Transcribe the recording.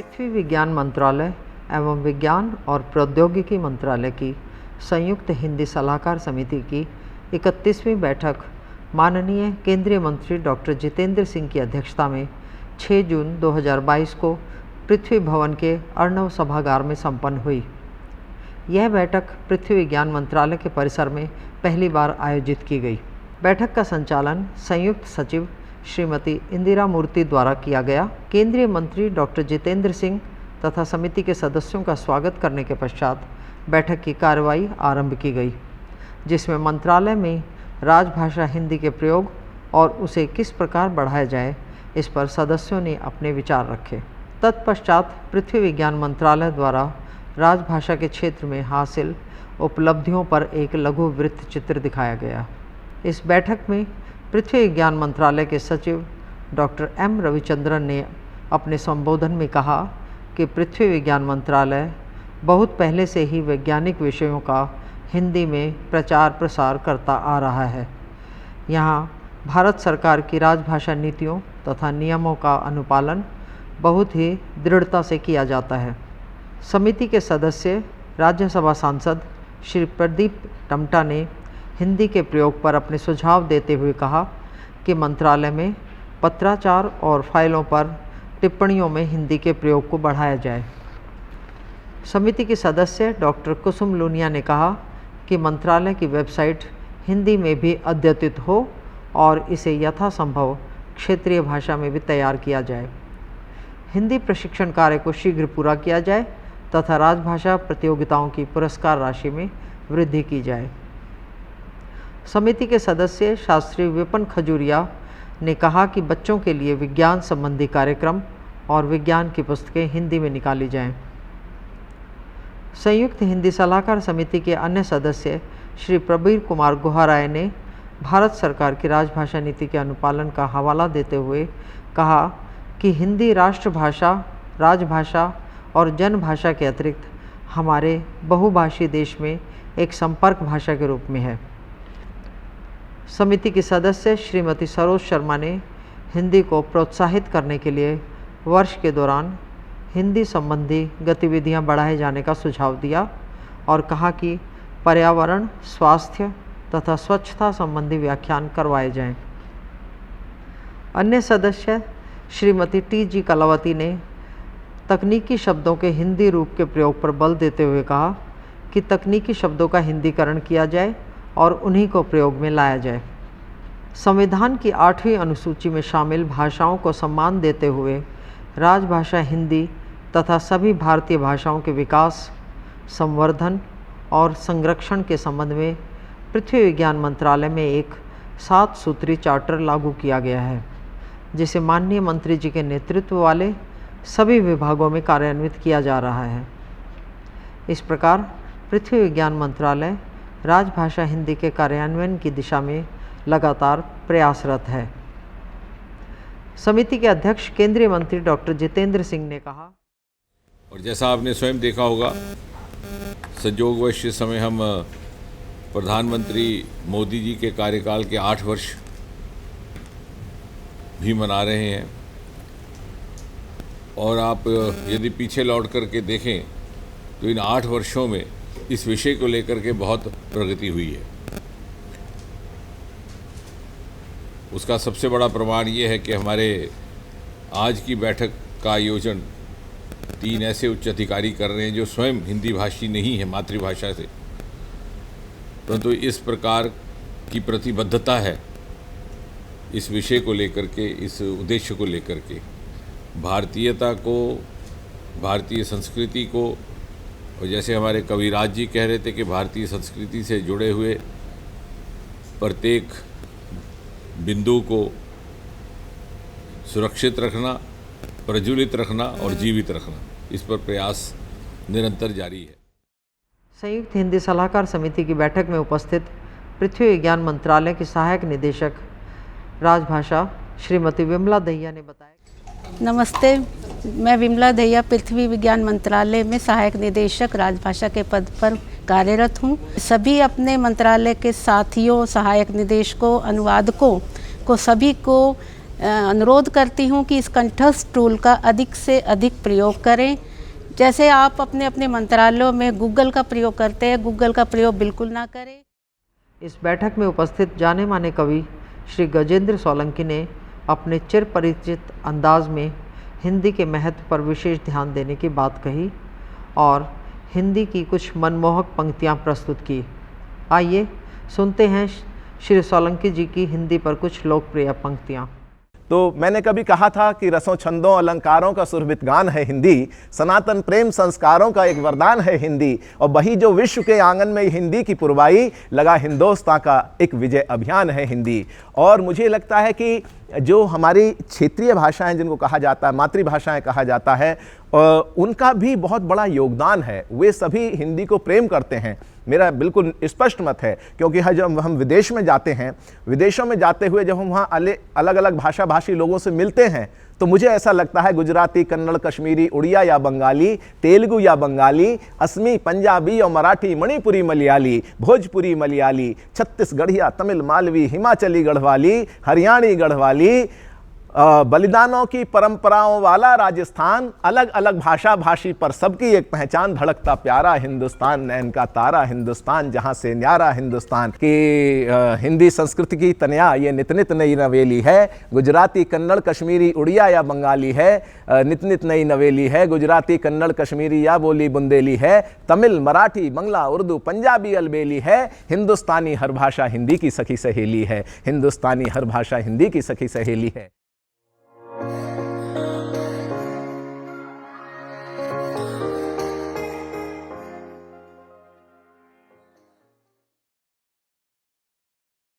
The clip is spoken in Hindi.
पृथ्वी विज्ञान मंत्रालय एवं विज्ञान और प्रौद्योगिकी मंत्रालय की संयुक्त हिंदी सलाहकार समिति की 31वीं बैठक माननीय केंद्रीय मंत्री डॉक्टर जितेंद्र सिंह की अध्यक्षता में 6 जून 2022 को पृथ्वी भवन के अर्णव सभागार में संपन्न हुई। यह बैठक पृथ्वी विज्ञान मंत्रालय के परिसर में पहली बार आयोजित की गई। बैठक का संचालन संयुक्त सचिव श्रीमती इंदिरा मूर्ति द्वारा किया गया। केंद्रीय मंत्री डॉक्टर जितेंद्र सिंह तथा समिति के सदस्यों का स्वागत करने के पश्चात बैठक की कार्रवाई आरंभ की गई, जिसमें मंत्रालय में राजभाषा हिंदी के प्रयोग और उसे किस प्रकार बढ़ाया जाए, इस पर सदस्यों ने अपने विचार रखे। तत्पश्चात पृथ्वी विज्ञान मंत्रालय द्वारा राजभाषा के क्षेत्र में हासिल उपलब्धियों पर एक लघु वृत्त चित्र दिखाया गया। इस बैठक में पृथ्वी विज्ञान मंत्रालय के सचिव डॉक्टर एम रविचंद्रन ने अपने संबोधन में कहा कि पृथ्वी विज्ञान मंत्रालय बहुत पहले से ही वैज्ञानिक विषयों का हिंदी में प्रचार प्रसार करता आ रहा है। यहाँ भारत सरकार की राजभाषा नीतियों तथा नियमों का अनुपालन बहुत ही दृढ़ता से किया जाता है। समिति के सदस्य राज्यसभा सांसद श्री प्रदीप टमटा ने हिंदी के प्रयोग पर अपने सुझाव देते हुए कहा कि मंत्रालय में पत्राचार और फाइलों पर टिप्पणियों में हिंदी के प्रयोग को बढ़ाया जाए। समिति के सदस्य डॉक्टर कुसुम लूनिया ने कहा कि मंत्रालय की वेबसाइट हिंदी में भी अद्यतित हो और इसे यथासंभव क्षेत्रीय भाषा में भी तैयार किया जाए। हिंदी प्रशिक्षण कार्य को शीघ्र पूरा किया जाए तथा राजभाषा प्रतियोगिताओं की पुरस्कार राशि में वृद्धि की जाए। समिति के सदस्य शास्त्री विपिन खजूरिया ने कहा कि बच्चों के लिए विज्ञान संबंधी कार्यक्रम और विज्ञान की पुस्तकें हिंदी में निकाली जाएं। संयुक्त हिंदी सलाहकार समिति के अन्य सदस्य श्री प्रबीर कुमार गुहाराय ने भारत सरकार की राजभाषा नीति के अनुपालन का हवाला देते हुए कहा कि हिंदी राष्ट्रभाषा, राजभाषा और जनभाषा के अतिरिक्त हमारे बहुभाषी देश में एक संपर्क भाषा के रूप में है। समिति की सदस्य श्रीमती सरोज शर्मा ने हिंदी को प्रोत्साहित करने के लिए वर्ष के दौरान हिंदी संबंधी गतिविधियां बढ़ाए जाने का सुझाव दिया और कहा कि पर्यावरण, स्वास्थ्य तथा स्वच्छता संबंधी व्याख्यान करवाए जाएं। अन्य सदस्य श्रीमती टी.जी. कलावती ने तकनीकी शब्दों के हिंदी रूप के प्रयोग पर बल देते हुए कहा कि तकनीकी शब्दों का हिंदीकरण किया जाए और उन्हीं को प्रयोग में लाया जाए। संविधान की 8वीं अनुसूची में शामिल भाषाओं को सम्मान देते हुए राजभाषा हिंदी तथा सभी भारतीय भाषाओं के विकास, संवर्धन और संरक्षण के संबंध में पृथ्वी विज्ञान मंत्रालय में एक 7 सूत्री चार्टर लागू किया गया है, जिसे माननीय मंत्री जी के नेतृत्व वाले सभी विभागों में कार्यान्वित किया जा रहा है। इस प्रकार पृथ्वी विज्ञान मंत्रालय राजभाषा हिंदी के कार्यान्वयन की दिशा में लगातार प्रयासरत है। समिति के अध्यक्ष केंद्रीय मंत्री डॉक्टर जितेंद्र सिंह ने कहा, और जैसा आपने स्वयं देखा होगा, संयोगवश इस समय हम प्रधानमंत्री मोदी जी के कार्यकाल के 8 वर्ष भी मना रहे हैं। और आप यदि पीछे लौट करके देखें तो इन 8 वर्षों में इस विषय को लेकर के बहुत प्रगति हुई है। उसका सबसे बड़ा प्रमाण ये है कि हमारे आज की बैठक का आयोजन 3 ऐसे उच्च अधिकारी कर रहे हैं जो स्वयं हिंदी भाषी नहीं है मातृभाषा से, परंतु इस प्रकार की प्रतिबद्धता है इस विषय को लेकर के, इस उद्देश्य को लेकर के, भारतीयता को, भारतीय संस्कृति को, और जैसे हमारे कविराज जी कह रहे थे कि भारतीय संस्कृति से जुड़े हुए प्रत्येक बिंदु को सुरक्षित रखना, प्रज्वलित रखना और जीवित रखना, इस पर प्रयास निरंतर जारी है। संयुक्त हिंदी सलाहकार समिति की बैठक में उपस्थित पृथ्वी विज्ञान मंत्रालय की सहायक निदेशक राजभाषा श्रीमती विमला दहिया ने बताया। नमस्ते, मैं विमला दहिया पृथ्वी विज्ञान मंत्रालय में सहायक निदेशक राजभाषा के पद पर कार्यरत हूँ। सभी अपने मंत्रालय के साथियों, सहायक निदेशकों, अनुवादकों को सभी को अनुरोध करती हूँ कि इस कंठस्थ टूल का अधिक से अधिक प्रयोग करें। जैसे आप अपने अपने मंत्रालयों में गूगल का प्रयोग करते हैं, गूगल का प्रयोग बिल्कुल ना करें। इस बैठक में उपस्थित जाने माने कवि श्री गजेंद्र सोलंकी ने अपने चिर परिचित अंदाज में हिंदी के महत्व पर विशेष ध्यान देने की बात कही और हिंदी की कुछ मनमोहक पंक्तियां प्रस्तुत की। आइए सुनते हैं श्री सोलंकी जी की हिंदी पर कुछ लोकप्रिय पंक्तियां। तो मैंने कभी कहा था कि रसों छंदों अलंकारों का सुरभित गान है हिंदी, सनातन प्रेम संस्कारों का एक वरदान है हिंदी, और वही जो विश्व के आंगन में हिंदी की पुरवाई, लगा हिंदोस्तां का एक विजय अभियान है हिंदी। और मुझे लगता है कि जो हमारी क्षेत्रीय भाषाएं जिनको कहा जाता है, मातृभाषाएं कहा जाता है, उनका भी बहुत बड़ा योगदान है। वे सभी हिंदी को प्रेम करते हैं, मेरा बिल्कुल स्पष्ट मत है। क्योंकि जब हम विदेश में जाते हैं, विदेशों में जाते हुए जब हम वहाँ अलग अलग भाषा भाषी लोगों से मिलते हैं, तो मुझे ऐसा लगता है गुजराती, कन्नड़, कश्मीरी, उड़िया या बंगाली, तेलुगु या बंगाली, असमी, पंजाबी और मराठी, मणिपुरी, मलयाली, भोजपुरी, मलयाली, छत्तीसगढ़िया, तमिल, मालवी, हिमाचली, गढ़वाली, हरियाणी, गढ़वाली, बलिदानों की परंपराओं वाला राजस्थान, अलग अलग भाषा भाषी पर सबकी एक पहचान, धड़कता प्यारा हिंदुस्तान, नैन का तारा हिंदुस्तान, जहां से न्यारा हिंदुस्तान की हिंदी संस्कृति की तनया ये नित नित नई नवेली है। गुजराती, कन्नड़, कश्मीरी, उड़िया या बंगाली है, नित नित नई नवेली है। गुजराती, कन्नड़, कश्मीरी या बोली बुंदेली है। तमिल, मराठी, बंगला, उर्दू, पंजाबी अलबेली है। हिंदुस्तानी हर भाषा हिंदी की सखी सहेली है। हिंदुस्तानी हर भाषा हिंदी की सखी सहेली है।